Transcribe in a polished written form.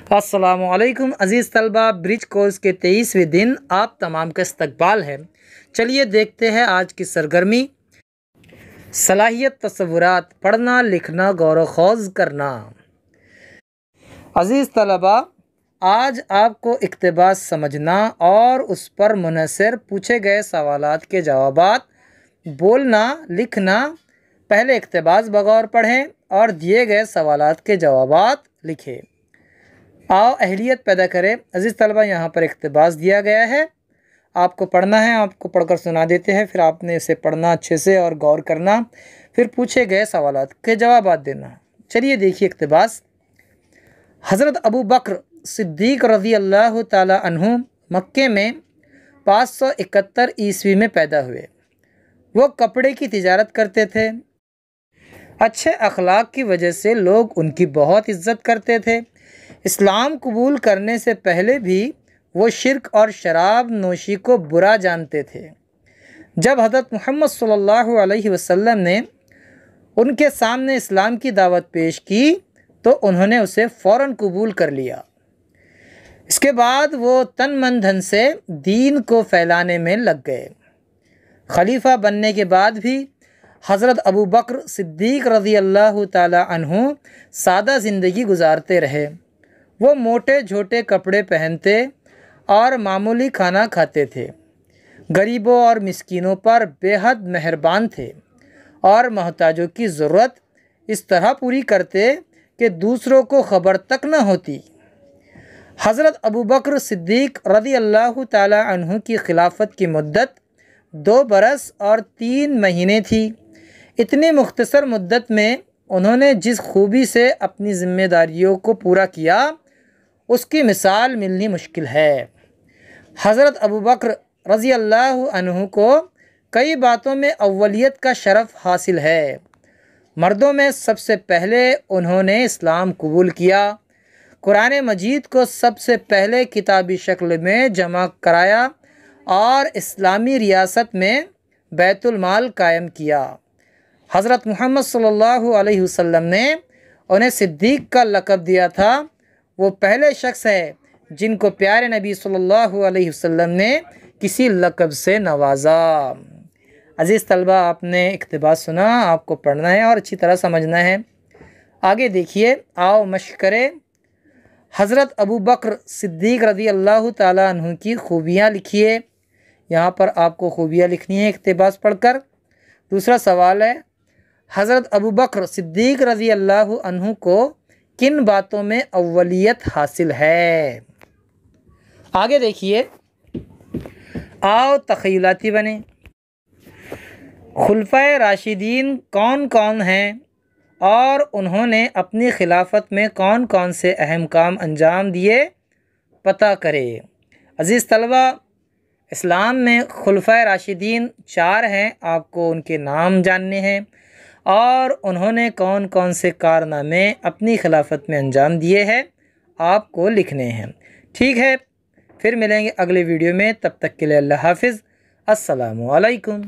अस्सलामुअलैकुम अज़ीज़ तलबा, bridge course के 23वें दिन आप तमाम का इस्तकबाल है। चलिए देखते हैं आज की सरगर्मी। सलाहियत तसव्वुरात, पढ़ना लिखना गौर ख़ौज़ करना। अज़ीज़ तलबा, आज आपको इक़्तिबास समझना और उस पर मुनहसर पूछे गए सवालात के जवाबात बोलना लिखना। पहले इक़्तिबास बगौर पढ़ें और दिए गए सवालात के जवाबात लिखें। आओ अहलियत पैदा करें। अज़ीज़ तलबा, यहाँ पर इक़्तिबास दिया गया है, आपको पढ़ना है। आपको पढ़कर सुना देते हैं, फिर आपने इसे पढ़ना अच्छे से और गौर करना, फिर पूछे गए सवालात के जवाबात देना। चलिए देखिए इक़्तिबास। हज़रत अबू बकर सिद्दीक़ रज़ी अल्लाह ताला अन्हु मक्के में 571 ईस्वी में पैदा हुए। वो कपड़े की तिजारत करते थे। अच्छे अखलाक की वजह से लोग उनकी बहुत इज़्ज़त करते थे। इस्लाम कबूल करने से पहले भी वो शिर्क और शराब नोशी को बुरा जानते थे। जब हज़रत मोहम्मद सल्लल्लाहु अलैहि वसल्लम ने उनके सामने इस्लाम की दावत पेश की तो उन्होंने उसे फ़ौरन कबूल कर लिया। इसके बाद वो तन मन धन से दीन को फैलाने में लग गए। खलीफा बनने के बाद भी हज़रत अबू बकर सिद्दीक़ रज़ी अल्लाह ताला अन्हु सादा ज़िंदगी गुजारते रहे। वो मोटे छोटे कपड़े पहनते और मामूली खाना खाते थे। गरीबों और मिस्कीनों पर बेहद मेहरबान थे और मोहताजों की ज़रूरत इस तरह पूरी करते कि दूसरों को ख़बर तक न होती। हज़रत अबू बकर सिद्दीक़ रज़ी अल्लाह ताला अन्हु की खिलाफत की मुद्दत 2 बरस और 3 महीने थी। इतनी मुख्तसर मुद्दत में उन्होंने जिस खूबी से अपनी ज़िम्मेदारियों को पूरा किया उसकी मिसाल मिलनी मुश्किल है। हज़रत अबू बकर रज़ी अल्लाह अन्हु को कई बातों में अव्वलियत का शरफ़ हासिल है। मर्दों में सबसे पहले उन्होंने इस्लाम कबूल किया, कुरान मजीद को सबसे पहले किताबी शक्ल में जमा कराया और इस्लामी रियासत में बैतुल माल कायम किया। हज़रत मोहम्मद सल्लल्लाहु अलैहि वसल्लम ने उन्हें सिद्दीक़ का लक़ब दिया था। वो पहले शख्स है जिनको प्यारे नबी सल्लल्लाहु अलैहि वसल्लम ने किसी लक़ब से नवाजा। अज़ीज़ तलबा, आपने इक़्तिबास सुना, आपको पढ़ना है और अच्छी तरह समझना है। आगे देखिए, आओ मश्क करें। हज़रत अबू बकर सिद्दीक़ रज़ी अल्लाह ताला अन्हु की खूबियाँ लिखिए। यहाँ पर आपको खूबियाँ लिखनी है इक़्तिबास पढ़कर। दूसरा सवाल है, हज़रत अबू बकर सिद्दीक़ रज़ी अल्लाह अन्हु को किन बातों में अव्वलियत हासिल है। आगे देखिए, आओ तख़य्युलाती बने। खुलफ़ाए राशिदीन कौन कौन हैं और उन्होंने अपनी खिलाफत में कौन कौन से अहम काम अंजाम दिए, पता करें। अज़ीज़ तलबा, इस्लाम में खुलफ़ाए राशिदीन 4 हैं, आपको उनके नाम जानने हैं और उन्होंने कौन कौन से कारनामे अपनी खिलाफत में अंजाम दिए हैं आपको लिखने हैं। ठीक है, फिर मिलेंगे अगले वीडियो में। तब तक के लिए अल्लाह हाफ़िज़। अस्सलामु अलैकुम।